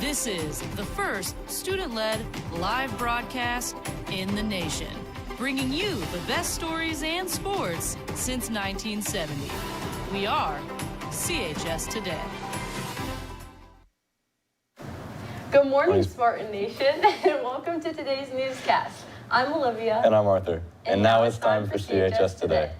This is the first student-led live broadcast in the nation, bringing you the best stories and sports since 1970. We are CHS Today. Good morning, Spartan Nation, and welcome to today's newscast. I'm Olivia. And I'm Arthur. And now it's time for CHS Today.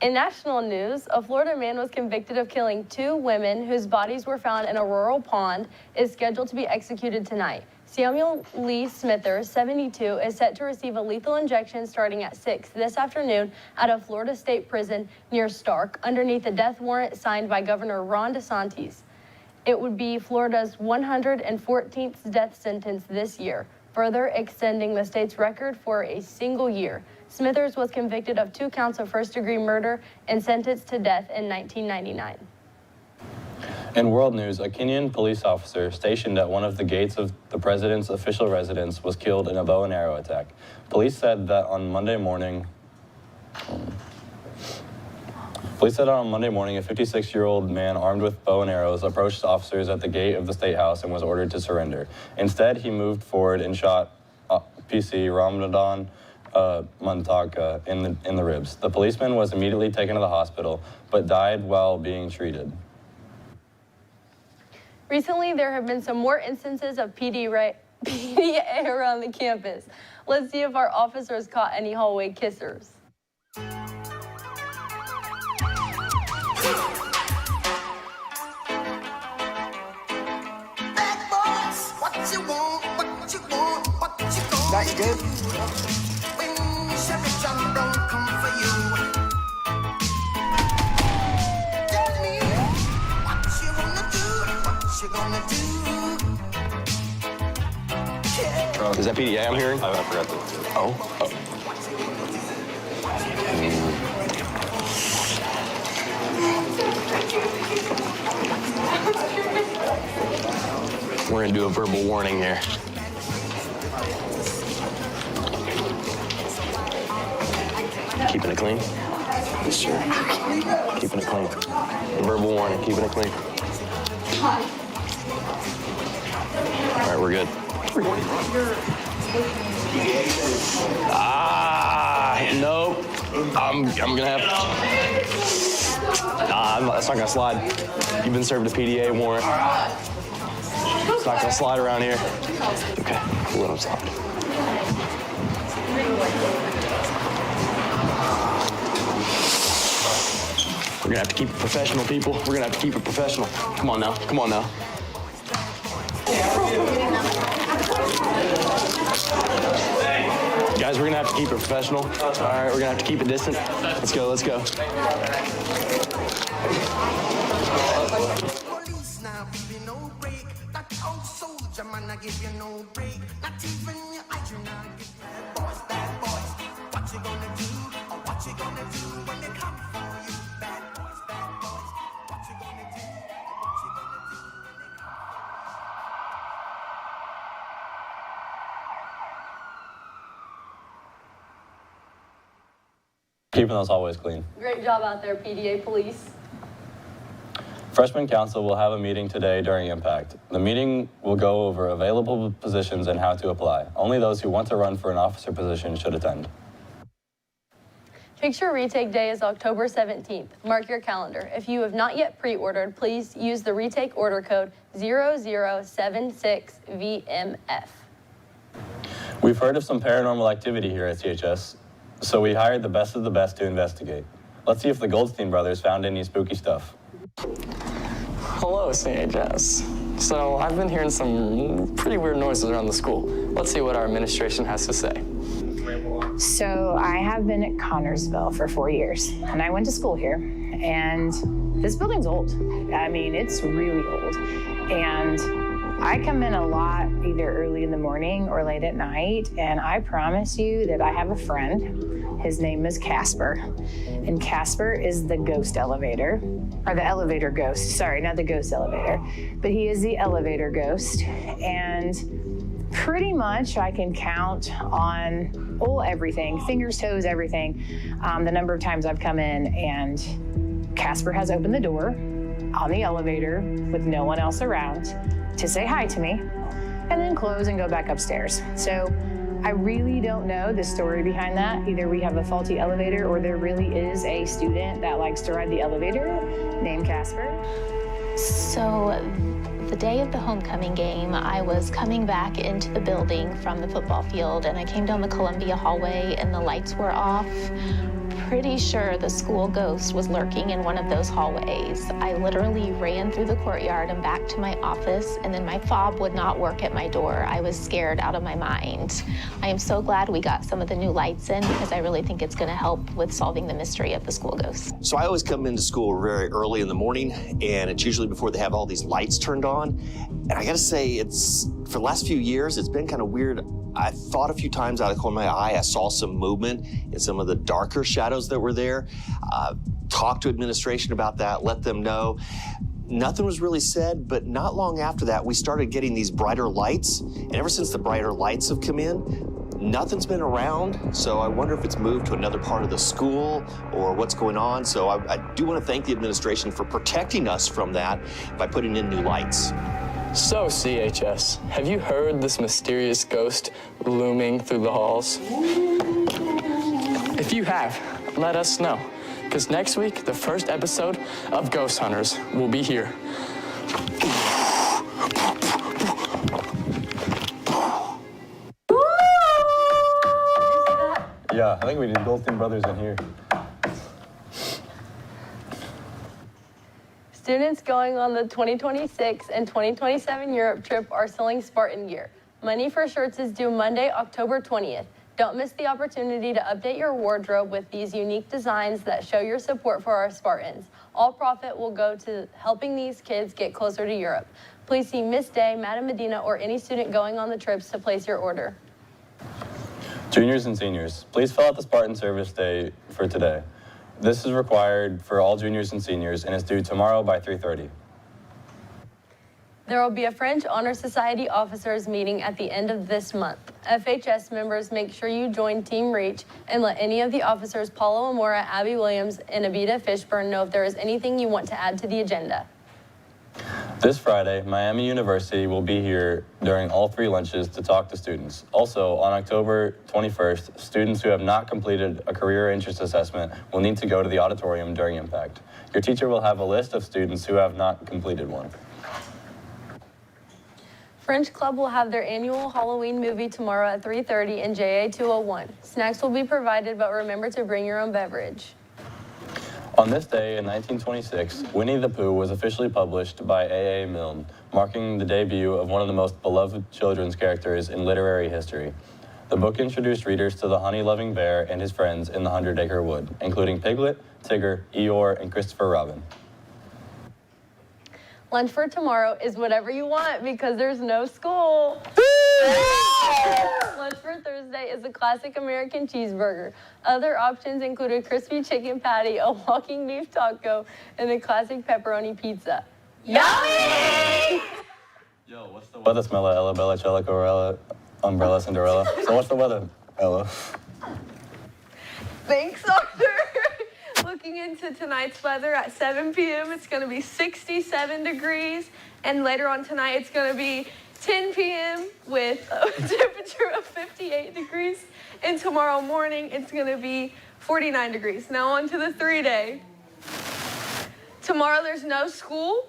In national news, a Florida man was convicted of killing 2 women whose bodies were found in a rural pond is scheduled to be executed tonight. Samuel Lee Smithers, 72, is set to receive a lethal injection starting at 6 this afternoon at a Florida State prison near Stark underneath a death warrant signed by Governor Ron DeSantis. It would be Florida's 114th death sentence this year, further extending the state's record for a single year. Smithers was convicted of 2 counts of first-degree murder and sentenced to death in 1999. In world news, a Kenyan police officer stationed at one of the gates of the president's official residence was killed in a bow and arrow attack. Police said that on Monday morning, a 56-year-old man armed with bow and arrows approached officers at the gate of the State House and was ordered to surrender. Instead, he moved forward and shot PC Ramadan Muntaka in the ribs. The policeman was immediately taken to the hospital, but died while being treated. Recently, there have been some more instances of PDA around the campus. Let's see if our officers caught any hallway kissers. That good? Is that PDA I'm hearing? I forgot to. Oh. We're gonna do a verbal warning here. Keeping it clean? Yes, sir. Keeping it clean. Verbal warning, keeping it clean. All right, we're good. Nope. I'm gonna have. That's not gonna slide. You've been served a PDA warrant. It's not gonna slide around here. Okay, we'll let him slide. We're gonna have to keep it professional, people. We're gonna have to keep it professional. Come on now. Come on now. Guys, we're gonna have to keep it professional. All right, we're gonna have to keep it distant. Let's go, let's go. Keeping those hallways clean. Great job out there, PDA police. Freshman Council will have a meeting today during Impact. The meeting will go over available positions and how to apply. Only those who want to run for an officer position should attend. Picture Retake Day is October 17th. Mark your calendar. If you have not yet pre-ordered, please use the retake order code 0076VMF. We've heard of some paranormal activity here at CHS, so we hired the best of the best to investigate. Let's see if the Goldstein brothers found any spooky stuff. Hello, CHS. So I've been hearing some pretty weird noises around the school. Let's see what our administration has to say. So I have been at Connorsville for 4 years, and I went to school here, and this building's old. I mean, it's really old. And I come in a lot, either early in the morning or late at night, and I promise you that I have a friend. His name is Casper, and Casper is the ghost elevator, or the elevator ghost. Sorry, not the ghost elevator, but he is the elevator ghost. And pretty much I can count on everything, fingers, toes, everything, the number of times I've come in and Casper has opened the door, on the elevator with no one else around to say hi to me, and then close and go back upstairs. So I really don't know the story behind that. Either we have a faulty elevator or there really is a student that likes to ride the elevator named Casper. So the day of the homecoming game, I was coming back into the building from the football field, and I came down the Columbia hallway and the lights were off. Pretty sure the school ghost was lurking in one of those hallways. I literally ran through the courtyard and back to my office, and then my fob would not work at my door. I was scared out of my mind. I am so glad we got some of the new lights in, because I really think it's gonna help with solving the mystery of the school ghost. So I always come into school very early in the morning, and it's usually before they have all these lights turned on. And I gotta say, for the last few years, it's been kind of weird. I thought a few times out of the corner of my eye, I saw some movement in some of the darker shadows that were there. Talked to administration about that, let them know. Nothing was really said, but not long after that, we started getting these brighter lights. And ever since the brighter lights have come in, nothing's been around. So I wonder if it's moved to another part of the school or what's going on. So I do want to thank the administration for protecting us from that by putting in new lights. So, CHS, have you heard this mysterious ghost looming through the halls? If you have, let us know, because next week, the first episode of Ghost Hunters will be here. Yeah, I think we did Goldstein Brothers in here. Students going on the 2026 and 2027 Europe trip are selling Spartan gear. Money for shirts is due Monday, October 20th. Don't miss the opportunity to update your wardrobe with these unique designs that show your support for our Spartans. All profit will go to helping these kids get closer to Europe. Please see Miss Day, Madam Medina, or any student going on the trips to place your order. Juniors and seniors, please fill out the Spartan Service Day for today. This is required for all juniors and seniors and is due tomorrow by 3:30. There will be a French Honor Society officers meeting at the end of this month. FHS members, make sure you join Team Reach and let any of the officers, Paula Amora, Abby Williams, and Abita Fishburne, know if there is anything you want to add to the agenda. This Friday, Miami University will be here during all 3 lunches to talk to students. Also, on October 21st, students who have not completed a career interest assessment will need to go to the auditorium during Impact. Your teacher will have a list of students who have not completed one. French Club will have their annual Halloween movie tomorrow at 3:30 in JA 201. Snacks will be provided, but remember to bring your own beverage. On this day in 1926, Winnie the Pooh was officially published by A.A. Milne, marking the debut of one of the most beloved children's characters in literary history. The book introduced readers to the honey-loving bear and his friends in the 100-Acre Wood, including Piglet, Tigger, Eeyore, and Christopher Robin. Lunch for tomorrow is whatever you want because there's no school. Lunch for Thursday is a classic American cheeseburger. Other options include a crispy chicken patty, a walking beef taco, and a classic pepperoni pizza. Yummy! Yo, what's the weather smell of Ella, Bella, Cella, Corella, Umbrella, Cinderella? So what's the weather, Ella? Thanks, Doctor. Looking into tonight's weather at 7 p.m., it's going to be 67 degrees. And later on tonight, it's going to be 10 p.m. with a temperature of 58 degrees. And tomorrow morning, it's going to be 49 degrees. Now on to the 3-day. Tomorrow, there's no school.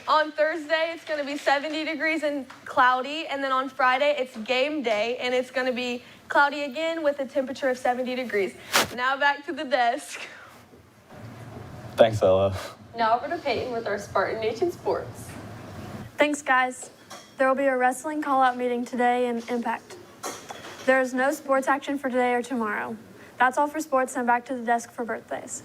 On Thursday, it's going to be 70 degrees and cloudy. And then on Friday, it's game day, and it's going to be cloudy again with a temperature of 70 degrees. Now back to the desk. Thanks, Ella. Now over to Peyton with our Spartan Nation Sports. Thanks, guys. There will be a wrestling call-out meeting today in Impact. There is no sports action for today or tomorrow. That's all for sports, and back to the desk for birthdays.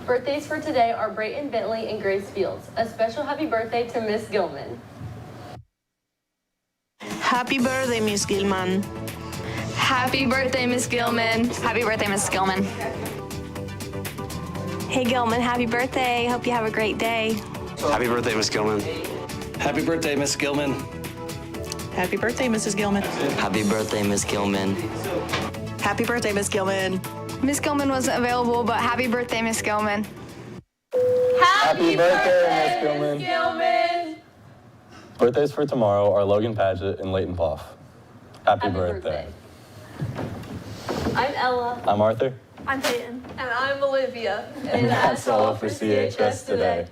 Birthdays for today are Brayton Bentley and Grace Fields. A special happy birthday to Miss Gilman. Happy birthday, Miss Gilman. Happy birthday, Miss Gilman. Happy birthday, Miss Gilman. Hey, Gilman, happy birthday. Hope you have a great day. Happy birthday, Miss Gilman. Happy birthday, Miss Gilman. Happy birthday, Mrs. Gilman. Happy birthday, Miss Gilman. Happy birthday, Miss Gilman. Miss Gilman wasn't available, but happy birthday, Miss Gilman. Happy birthday, Miss Gilman. Birthdays for tomorrow are Logan Padgett and Leighton Poff. Happy birthday. I'm Ella. I'm Arthur. I'm Peyton. And I'm Olivia. And that's all for CHS today.